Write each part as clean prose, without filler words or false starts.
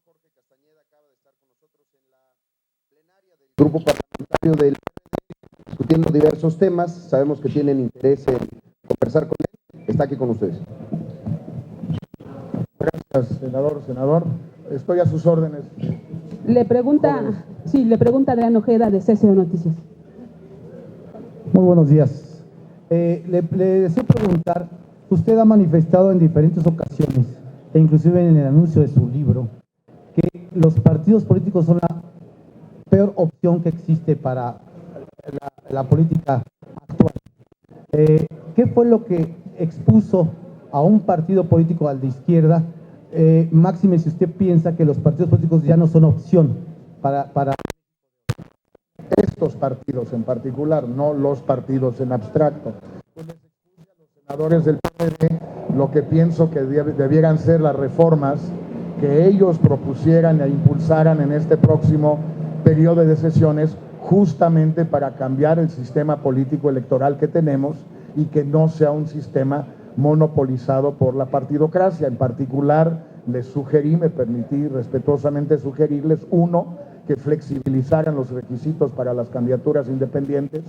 Jorge Castañeda acaba de estar con nosotros en la plenaria del grupo parlamentario del PRD, discutiendo diversos temas. Sabemos que tienen interés en conversar con él. Está aquí con ustedes. Gracias, senador. Estoy a sus órdenes. Le pregunta Adrián Ojeda, de CCO Noticias. Muy buenos días. Le deseo preguntar, usted ha manifestado en diferentes ocasiones, e inclusive en el anuncio de su libro, que los partidos políticos son la peor opción que existe para la política actual. ¿Qué fue lo que expuso a un partido político al de izquierda? Máxime, si usted piensa que los partidos políticos ya no son opción para Estos partidos en particular, no los partidos en abstracto. Pues les expuse a los senadores del PRD lo que pienso que debieran ser las reformas que ellos propusieran e impulsaran en este próximo periodo de sesiones, justamente para cambiar el sistema político electoral que tenemos y que no sea un sistema monopolizado por la partidocracia. En particular, les sugerí, me permití respetuosamente sugerirles, uno, que flexibilizaran los requisitos para las candidaturas independientes;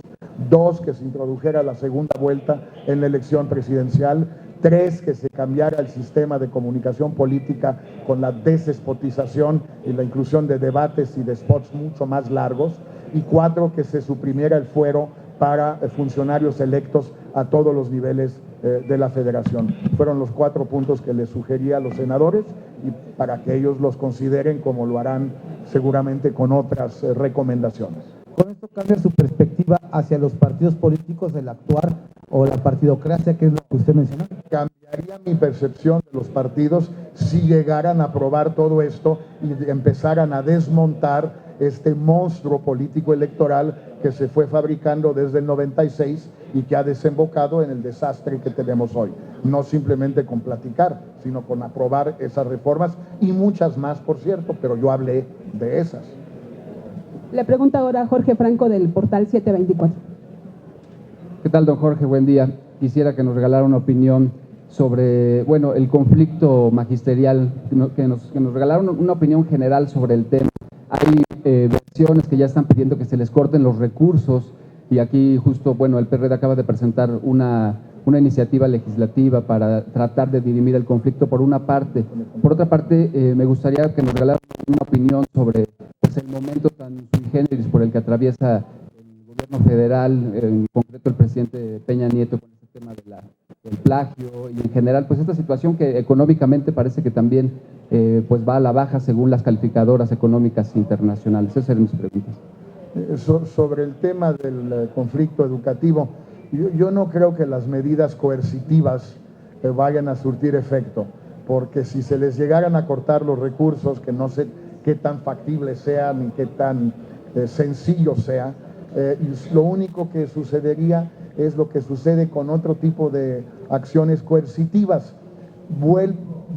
dos, que se introdujera la segunda vuelta en la elección presidencial; tres, que se cambiara el sistema de comunicación política con la desespotización y la inclusión de debates y de spots mucho más largos; y cuatro, que se suprimiera el fuero para funcionarios electos a todos los niveles de la federación. Fueron los 4 puntos que les sugerí a los senadores, y para que ellos los consideren, como lo harán seguramente con otras recomendaciones. ¿Con esto cambia su perspectiva hacia los partidos políticos, el actuar o la partidocracia, que es lo que usted mencionó? Cambiaría mi percepción de los partidos si llegaran a aprobar todo esto y empezaran a desmontar este monstruo político electoral que se fue fabricando desde el 96 y que ha desembocado en el desastre que tenemos hoy. No simplemente con platicar, sino con aprobar esas reformas y muchas más, por cierto, pero yo hablé de esas. Le pregunta ahora Jorge Franco, del portal 724. ¿Qué tal, don Jorge? Buen día. Quisiera que nos regalara una opinión sobre, bueno, el conflicto magisterial, que nos regalara una opinión general sobre el tema. Hay versiones que ya están pidiendo que se les corten los recursos, y aquí justo, bueno, el PRD acaba de presentar una iniciativa legislativa para tratar de dirimir el conflicto por una parte. Por otra parte, me gustaría que nos regalara una opinión sobre, pues, el momento tan sui generis por el que atraviesa el gobierno federal, en concreto el presidente Peña Nieto, con este tema del plagio, y en general, pues, esta situación que económicamente parece que también pues va a la baja según las calificadoras económicas internacionales. Esas eran mis preguntas. Sobre el tema del conflicto educativo, yo no creo que las medidas coercitivas vayan a surtir efecto, porque si se les llegaran a cortar los recursos, que no sé qué tan factible sea ni qué tan sencillo sea, lo único que sucedería es lo que sucede con otro tipo de acciones coercitivas.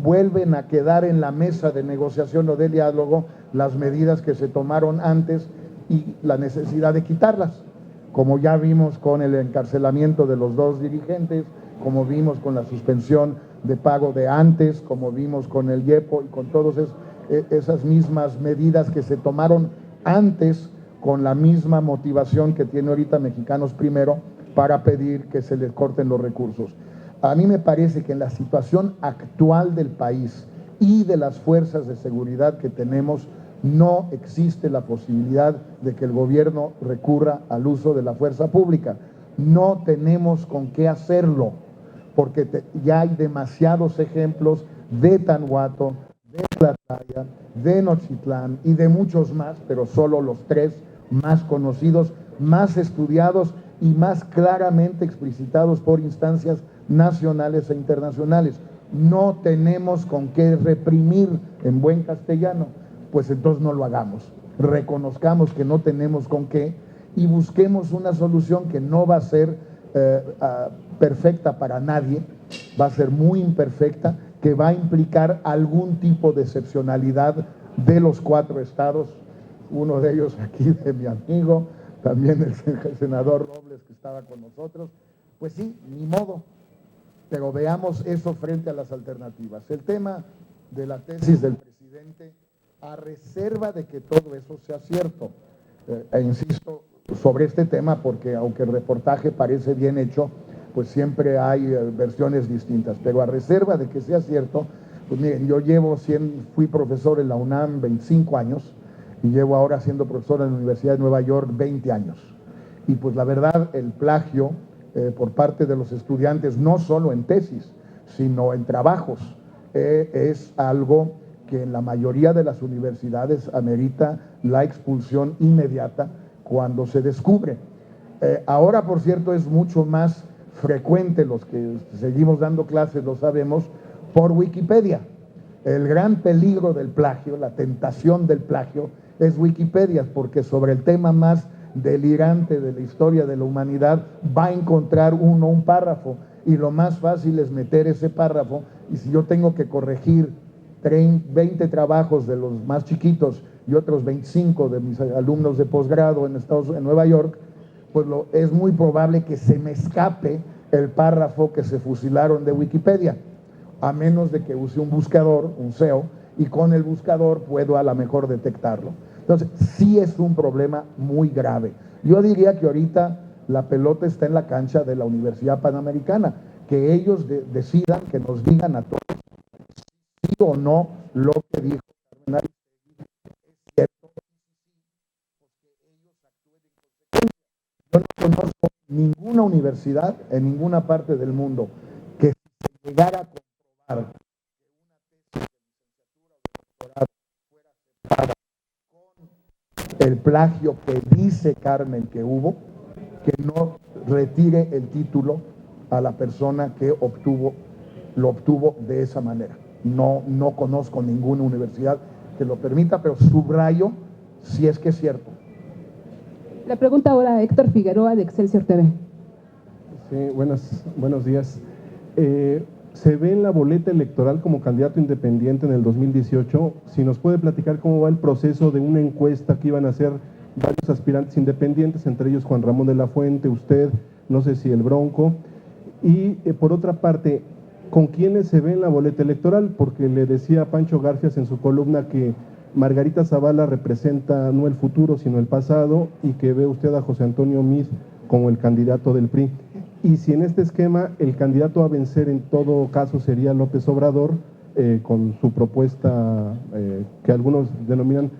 Vuelven a quedar en la mesa de negociación o de diálogo las medidas que se tomaron antes y la necesidad de quitarlas, como ya vimos con el encarcelamiento de los 2 dirigentes, como vimos con la suspensión de pago de antes, como vimos con el IEPO y con todas esas mismas medidas que se tomaron antes, con la misma motivación que tiene ahorita Mexicanos Primero para pedir que se les corten los recursos. A mí me parece que en la situación actual del país y de las fuerzas de seguridad que tenemos, no existe la posibilidad de que el gobierno recurra al uso de la fuerza pública. No tenemos con qué hacerlo, porque ya hay demasiados ejemplos de Tanhuato, de Tlatlaya, de Nochitlán y de muchos más, pero solo los 3 más conocidos, más estudiados y más claramente explicitados por instancias nacionales e internacionales. No tenemos con qué reprimir, en buen castellano. Pues entonces no lo hagamos. Reconozcamos que no tenemos con qué y busquemos una solución que no va a ser perfecta para nadie, va a ser muy imperfecta, que va a implicar algún tipo de excepcionalidad de los 4 estados, uno de ellos aquí de mi amigo, también el senador Robles, que estaba con nosotros. Pues sí, ni modo, pero veamos eso frente a las alternativas. El tema de la tesis del presidente, a reserva de que todo eso sea cierto. E insisto sobre este tema porque aunque el reportaje parece bien hecho, pues siempre hay versiones distintas, pero a reserva de que sea cierto, pues miren, yo fui profesor en la UNAM 25 años y llevo ahora siendo profesor en la Universidad de Nueva York 20 años. Y pues la verdad, el plagio por parte de los estudiantes, no solo en tesis, sino en trabajos, es algo que en la mayoría de las universidades amerita la expulsión inmediata cuando se descubre. Ahora, por cierto, es mucho más frecuente, los que seguimos dando clases lo sabemos, por Wikipedia. El gran peligro del plagio, la tentación del plagio, es Wikipedia, porque sobre el tema más delirante de la historia de la humanidad va a encontrar uno un párrafo, y lo más fácil es meter ese párrafo, y si yo tengo que corregir 20 trabajos de los más chiquitos y otros 25 de mis alumnos de posgrado en Nueva York, pues es muy probable que se me escape el párrafo que se fusilaron de Wikipedia, a menos de que use un buscador, un SEO, y con el buscador puedo a lo mejor detectarlo. Entonces, sí es un problema muy grave. Yo diría que ahorita la pelota está en la cancha de la Universidad Panamericana, que ellos decidan, que nos digan a todos sí o no lo que dijo Carmen Aristegui es cierto, porque ellos actúen en consecuencia. Yo no conozco ninguna universidad en ninguna parte del mundo que si se llegara a comprobar que una tesis de licenciatura o de doctorado fuera aceptada con el plagio que dice Carmen que hubo, que no retire el título a la persona que lo obtuvo de esa manera. No conozco ninguna universidad que lo permita, pero subrayo si es que es cierto. Le pregunta ahora Héctor Figueroa de Excelsior TV. Sí, buenos días. Se ve en la boleta electoral como candidato independiente en el 2018. Si nos puede platicar cómo va el proceso de una encuesta que iban a hacer varios aspirantes independientes, entre ellos Juan Ramón de la Fuente, usted, no sé si el Bronco. Y por otra parte, ¿con quiénes se ve en la boleta electoral? Porque le decía Pancho Garfias en su columna que Margarita Zavala representa no el futuro, sino el pasado, y que ve usted a José Antonio Meade como el candidato del PRI. Y si en este esquema el candidato a vencer en todo caso sería López Obrador, con su propuesta que algunos denominan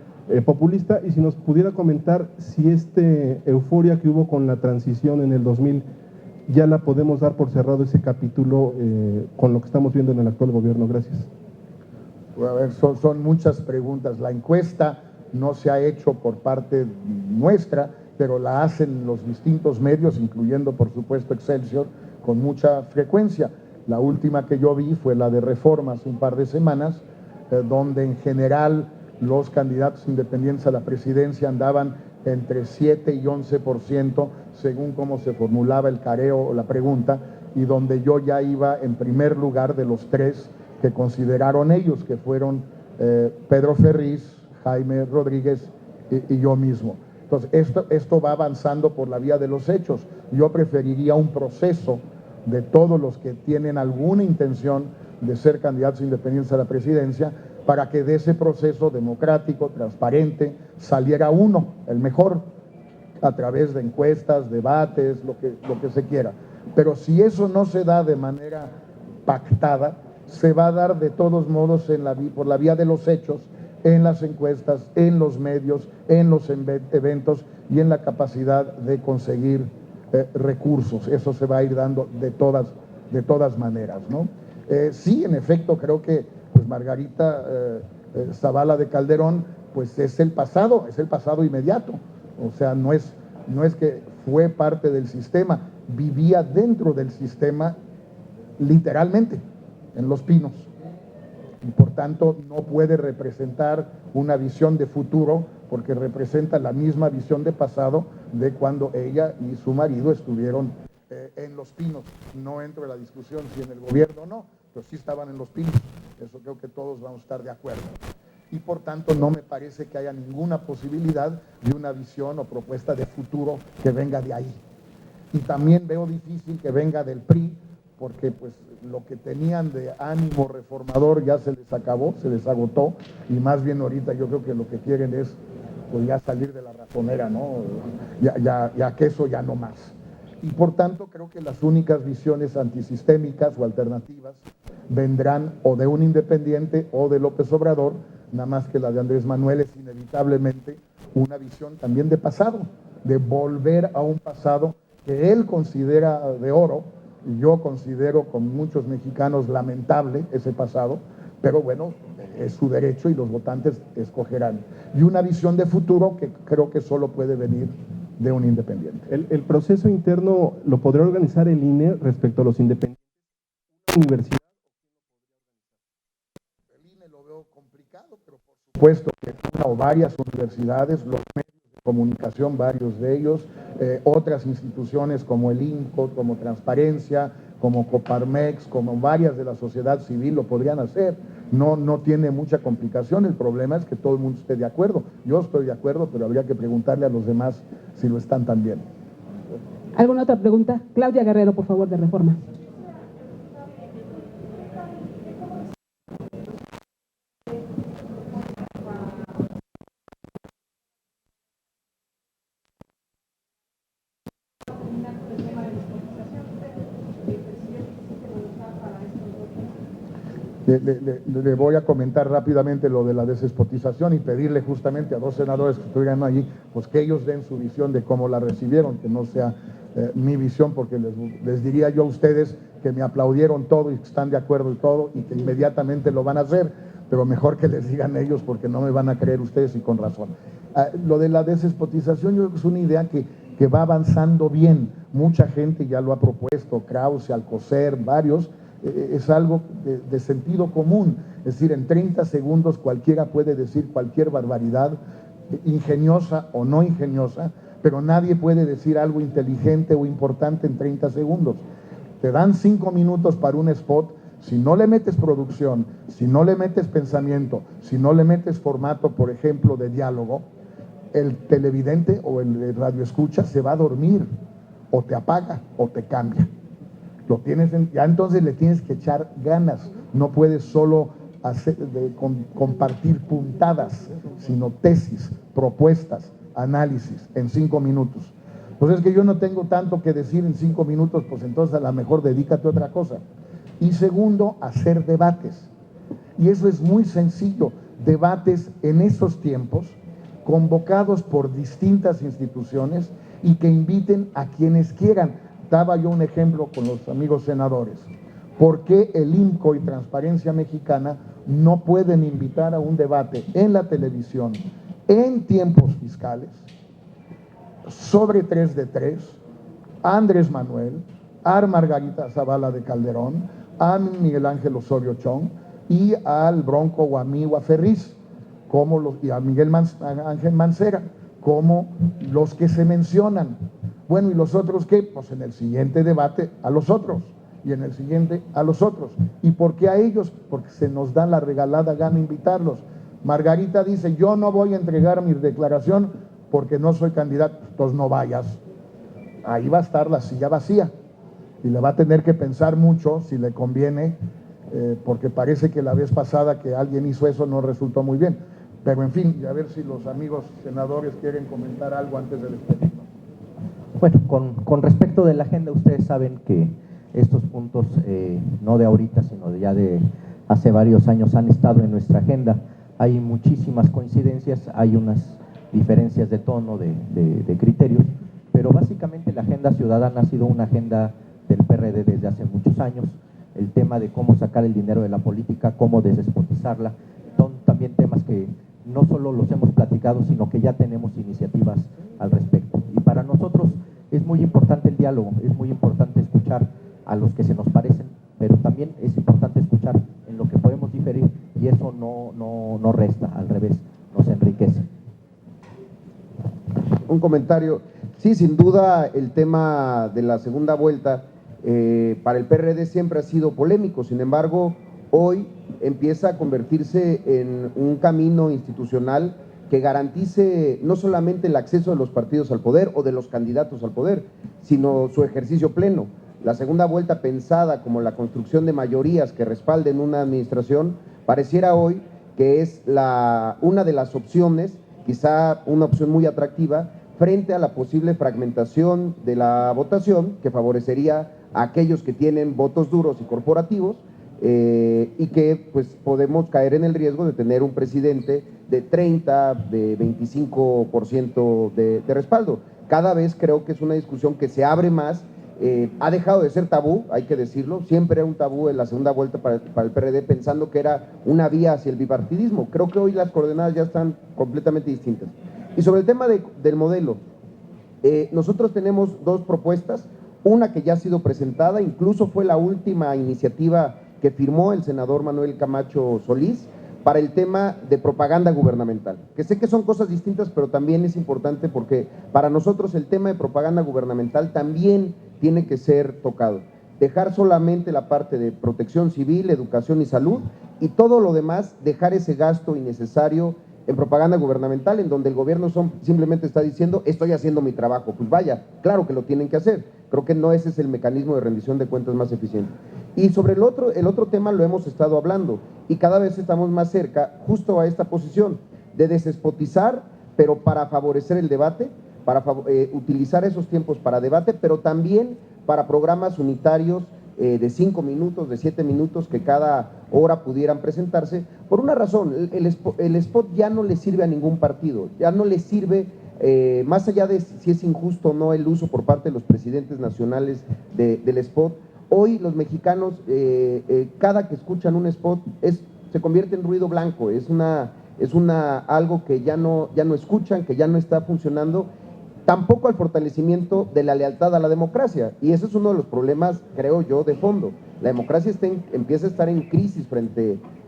populista, y si nos pudiera comentar si euforia que hubo con la transición en el 2000 ya la podemos dar por cerrado ese capítulo con lo que estamos viendo en el actual gobierno. Gracias. A ver, son muchas preguntas. La encuesta no se ha hecho por parte nuestra, pero la hacen los distintos medios, incluyendo por supuesto Excelsior, con mucha frecuencia. La última que yo vi fue la de Reforma hace un par de semanas, donde en general los candidatos independientes a la presidencia andaban entre 7 y 11%, según cómo se formulaba el careo o la pregunta, y donde yo ya iba en primer lugar de los tres que consideraron ellos, que fueron Pedro Ferriz, Jaime Rodríguez y yo mismo. Entonces, esto va avanzando por la vía de los hechos. Yo preferiría un proceso de todos los que tienen alguna intención de ser candidatos independientes a la presidencia, para que de ese proceso democrático, transparente, saliera uno, el mejor, a través de encuestas, debates, lo que se quiera. Pero si eso no se da de manera pactada, se va a dar de todos modos por la vía de los hechos, en las encuestas, en los medios, en los eventos y en la capacidad de conseguir recursos. Eso se va a ir dando de todas maneras, ¿no? Sí, en efecto, creo que pues Margarita Zavala de Calderón pues es el pasado inmediato. O sea, no es que fue parte del sistema, vivía dentro del sistema literalmente, en Los Pinos. Y por tanto no puede representar una visión de futuro, porque representa la misma visión de pasado de cuando ella y su marido estuvieron en Los Pinos. No entro en la discusión si en el gobierno o no, pero sí estaban en Los Pinos. Eso creo que todos vamos a estar de acuerdo. Y por tanto no me parece que haya ninguna posibilidad de una visión o propuesta de futuro que venga de ahí. Y también veo difícil que venga del PRI, porque pues lo que tenían de ánimo reformador ya se les acabó, se les agotó, y más bien ahorita yo creo que lo que quieren es pues ya salir de la ratonera, ¿no? Ya que eso ya no más. Y por tanto creo que las únicas visiones antisistémicas o alternativas vendrán o de un independiente o de López Obrador, nada más que la de Andrés Manuel es inevitablemente una visión también de pasado, de volver a un pasado que él considera de oro, y yo considero con muchos mexicanos lamentable ese pasado, pero bueno, es su derecho y los votantes escogerán. Y una visión de futuro que creo que solo puede venir de un independiente. El proceso interno lo podrá organizar el INE respecto a los independientes. Universidad. El INE lo veo complicado, pero por supuesto que una o varias universidades, los medios de comunicación, varios de ellos, otras instituciones como el INCO, como Transparencia, como Coparmex, como varias de la sociedad civil lo podrían hacer. No tiene mucha complicación, el problema es que todo el mundo esté de acuerdo. Yo estoy de acuerdo, pero habría que preguntarle a los demás si lo están también. ¿Alguna otra pregunta? Claudia Guerrero, por favor, de Reforma. Le voy a comentar rápidamente lo de la desespotización y pedirle justamente a dos senadores que estuvieran allí, pues que ellos den su visión de cómo la recibieron, que no sea mi visión, porque les diría yo a ustedes que me aplaudieron todo y que están de acuerdo y todo y que inmediatamente lo van a hacer, pero mejor que les digan ellos porque no me van a creer ustedes y con razón. Lo de la desespotización yo creo que es una idea que va avanzando bien, mucha gente ya lo ha propuesto, Krause, Alcocer, varios. Es algo de sentido común, es decir, en 30 segundos cualquiera puede decir cualquier barbaridad, ingeniosa o no ingeniosa, pero nadie puede decir algo inteligente o importante en 30 segundos. Te dan 5 minutos para un spot, si no le metes producción, si no le metes pensamiento, si no le metes formato, por ejemplo, de diálogo, el televidente o el radioescucha se va a dormir, o te apaga o te cambia. Ya entonces le tienes que echar ganas, no puedes solo compartir puntadas, sino tesis, propuestas, análisis en 5 minutos. Pues es que yo no tengo tanto que decir en 5 minutos, pues entonces a lo mejor dedícate a otra cosa. Y segundo, hacer debates. Y eso es muy sencillo, debates en esos tiempos, convocados por distintas instituciones y que inviten a quienes quieran. Daba yo un ejemplo con los amigos senadores. ¿Por qué el INCO y Transparencia Mexicana no pueden invitar a un debate en la televisión en tiempos fiscales sobre 3 de 3 a Andrés Manuel, a Margarita Zavala de Calderón, a Miguel Ángel Osorio Chong y al Bronco o a mí o a Ferriz, y a Miguel Ángel Mancera, como los que se mencionan? Bueno, ¿y los otros qué? Pues en el siguiente debate a los otros, y en el siguiente a los otros. ¿Y por qué a ellos? Porque se nos da la regalada gana invitarlos. Margarita dice, yo no voy a entregar mi declaración porque no soy candidato, entonces no vayas. Ahí va a estar la silla vacía, y le va a tener que pensar mucho si le conviene, porque parece que la vez pasada que alguien hizo eso no resultó muy bien. Pero en fin, a ver si los amigos senadores quieren comentar algo antes del despedirnos. Bueno, con respecto de la agenda, ustedes saben que estos puntos, no de ahorita, sino ya de hace varios años, han estado en nuestra agenda. Hay muchísimas coincidencias, hay unas diferencias de tono, de criterios, pero básicamente la agenda ciudadana ha sido una agenda del PRD desde hace muchos años. El tema de cómo sacar el dinero de la política, cómo desespotizarla, son también temas que no solo los hemos platicado, sino que ya tenemos iniciativas al respecto. Y para nosotros es muy importante el diálogo, es muy importante escuchar a los que se nos parecen, pero también es importante escuchar en lo que podemos diferir, y eso no resta, al revés, nos enriquece. Un comentario. Sí, sin duda el tema de la segunda vuelta para el PRD siempre ha sido polémico, sin embargo, hoy empieza a convertirse en un camino institucional que garantice no solamente el acceso de los partidos al poder o de los candidatos al poder, sino su ejercicio pleno. la segunda vuelta pensada como la construcción de mayorías que respalden una administración, pareciera hoy que es una de las opciones, quizá una opción muy atractiva, frente a la posible fragmentación de la votación que favorecería a aquellos que tienen votos duros y corporativos, y que pues podemos caer en el riesgo de tener un presidente de 30, de 25% de respaldo. Cada vez creo que es una discusión que se abre más, ha dejado de ser tabú, hay que decirlo, siempre era un tabú en la segunda vuelta para el PRD, pensando que era una vía hacia el bipartidismo. Creo que hoy las coordenadas ya están completamente distintas. Y sobre el tema del modelo, nosotros tenemos dos propuestas, una que ya ha sido presentada, incluso fue la última iniciativa que firmó el senador Manuel Camacho Solís, para el tema de propaganda gubernamental, que sé que son cosas distintas, pero también es importante porque para nosotros el tema de propaganda gubernamental también tiene que ser tocado. Dejar solamente la parte de protección civil, educación y salud, y todo lo demás, dejar ese gasto innecesario en propaganda gubernamental, en donde el gobierno simplemente está diciendo, estoy haciendo mi trabajo. Pues vaya, claro que lo tienen que hacer. Creo que no ese es el mecanismo de rendición de cuentas más eficiente. Y sobre el otro tema lo hemos estado hablando, y cada vez estamos más cerca justo a esta posición de despotizar, pero para favorecer el debate, para utilizar esos tiempos para debate, pero también para programas unitarios de 5 minutos, de 7 minutos, que cada hora pudieran presentarse, por una razón, el spot ya no le sirve a ningún partido, ya no le sirve, más allá de si es injusto o no el uso por parte de los presidentes nacionales del spot. Hoy los mexicanos, cada que escuchan un spot, se convierte en ruido blanco, es algo que ya no escuchan, que ya no está funcionando, tampoco al fortalecimiento de la lealtad a la democracia, y ese es uno de los problemas, creo yo, de fondo. La democracia empieza a estar en crisis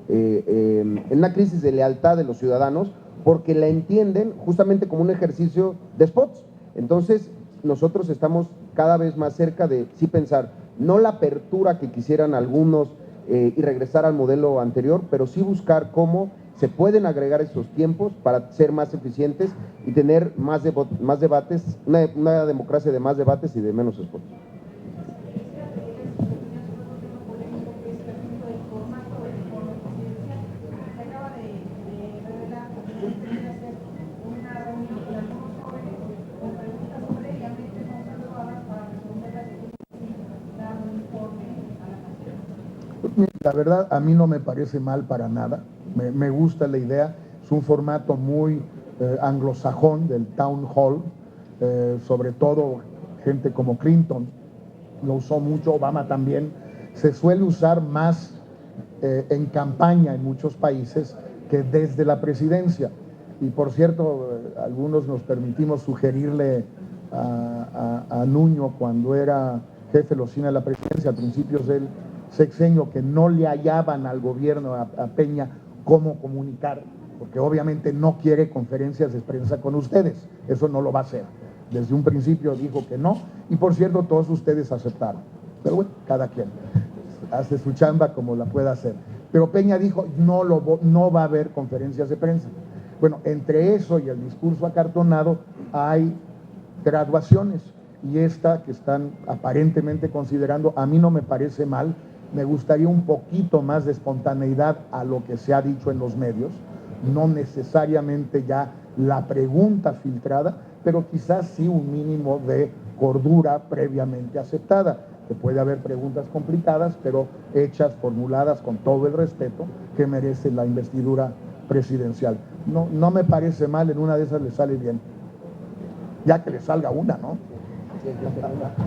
en una crisis de lealtad de los ciudadanos, porque la entienden justamente como un ejercicio de spots. Entonces, nosotros estamos cada vez más cerca de sí pensar, no la apertura que quisieran algunos y regresar al modelo anterior, pero sí buscar cómo se pueden agregar esos tiempos para ser más eficientes y tener más debates, una democracia de más debates y de menos spots. La verdad, a mí no me parece mal para nada, me gusta la idea, es un formato muy anglosajón del town hall, sobre todo gente como Clinton lo usó mucho, Obama también, se suele usar más en campaña en muchos países que desde la presidencia. Y por cierto, algunos nos permitimos sugerirle a Nuño, cuando era jefe de la oficina de la presidencia a principios del sexenio, que no le hallaban al gobierno, a Peña, cómo comunicar, porque obviamente no quiere conferencias de prensa con ustedes, eso no lo va a hacer. Desde un principio dijo que no, y por cierto todos ustedes aceptaron, pero bueno, cada quien hace su chamba como la pueda hacer. Pero Peña dijo, no va a haber conferencias de prensa. Bueno, entre eso y el discurso acartonado hay graduaciones, y esta que están aparentemente considerando, a mí no me parece mal. Me gustaría un poquito más de espontaneidad a lo que se ha dicho en los medios, no necesariamente ya la pregunta filtrada, pero quizás sí un mínimo de cordura previamente aceptada, que puede haber preguntas complicadas, pero hechas, formuladas con todo el respeto que merece la investidura presidencial. No me parece mal, en una de esas le sale bien, ya que le salga una, ¿no?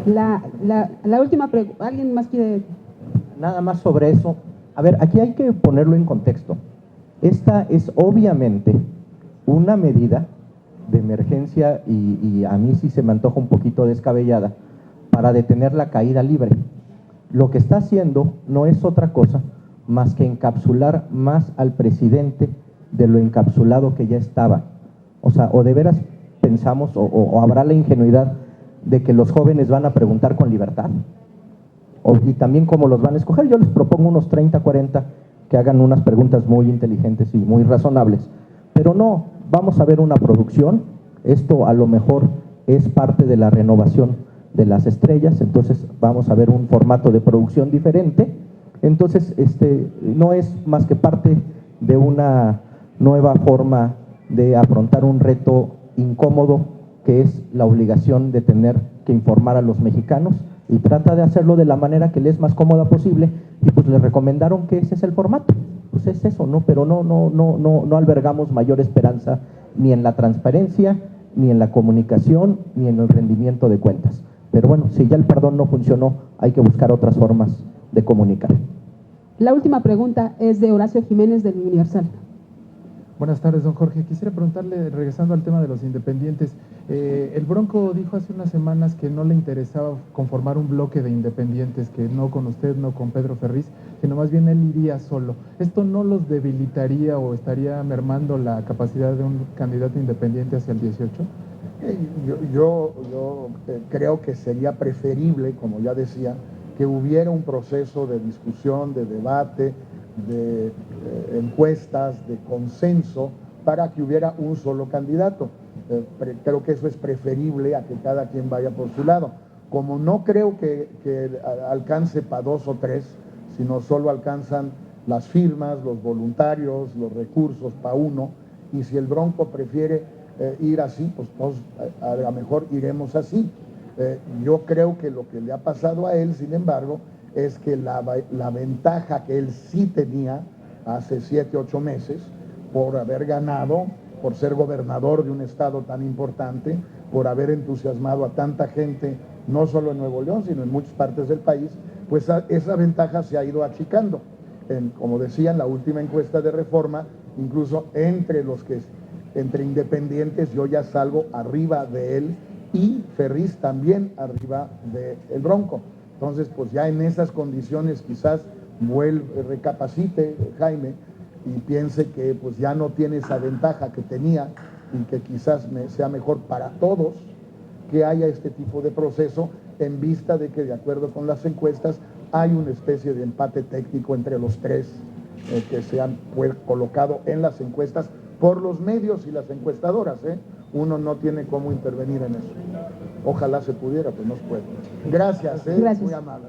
La última pregunta, ¿alguien más quiere? Nada más sobre eso. A ver, aquí hay que ponerlo en contexto. Esta es obviamente una medida de emergencia y a mí sí se me antoja un poquito descabellada para detener la caída libre. Lo que está haciendo no es otra cosa más que encapsular más al presidente de lo encapsulado que ya estaba. O sea, o de veras pensamos o habrá la ingenuidad de que los jóvenes van a preguntar con libertad. Y también cómo los van a escoger. Yo les propongo unos 30, 40 que hagan unas preguntas muy inteligentes y muy razonables, pero no, vamos a ver una producción. Esto a lo mejor es parte de la renovación de las estrellas, entonces vamos a ver un formato de producción diferente. Entonces, no es más que parte de una nueva forma de afrontar un reto incómodo, que es la obligación de tener que informar a los mexicanos, y trata de hacerlo de la manera que le es más cómoda posible, y pues le recomendaron que ese es el formato. Pues es eso, ¿no? Pero no albergamos mayor esperanza ni en la transparencia, ni en la comunicación, ni en el rendimiento de cuentas. Pero bueno, si ya el perdón no funcionó, hay que buscar otras formas de comunicar. La última pregunta es de Horacio Jiménez del Universal. Buenas tardes, don Jorge. Quisiera preguntarle, regresando al tema de los independientes, el Bronco dijo hace unas semanas que no le interesaba conformar un bloque de independientes, que no con usted, no con Pedro Ferriz, sino más bien él iría solo. ¿Esto no los debilitaría o estaría mermando la capacidad de un candidato independiente hacia el 18? Yo creo que sería preferible, como ya decía, que hubiera un proceso de discusión, de debate, de encuestas, de consenso, para que hubiera un solo candidato. Creo que eso es preferible a que cada quien vaya por su lado. Como no creo que alcance para 2 o 3, sino solo alcanzan las firmas, los voluntarios, los recursos para 1, y si el Bronco prefiere ir así, pues todos a lo mejor iremos así. Yo creo que lo que le ha pasado a él, sin embargo, es que la ventaja que él sí tenía hace 7, 8 meses, por haber ganado, por ser gobernador de un estado tan importante, por haber entusiasmado a tanta gente, no solo en Nuevo León, sino en muchas partes del país, pues esa ventaja se ha ido achicando. Como decía, en la última encuesta de Reforma, incluso entre independientes, yo ya salgo arriba de él, y Ferriz también arriba del Bronco. Entonces, pues ya en esas condiciones quizás recapacite Jaime y piense que pues ya no tiene esa ventaja que tenía, y que quizás sea mejor para todos que haya este tipo de proceso, en vista de que, de acuerdo con las encuestas, hay una especie de empate técnico entre los tres que se han colocado en las encuestas por los medios y las encuestadoras. Uno no tiene cómo intervenir en eso. Ojalá se pudiera, pues no se puede. Gracias, Gracias. Muy amable.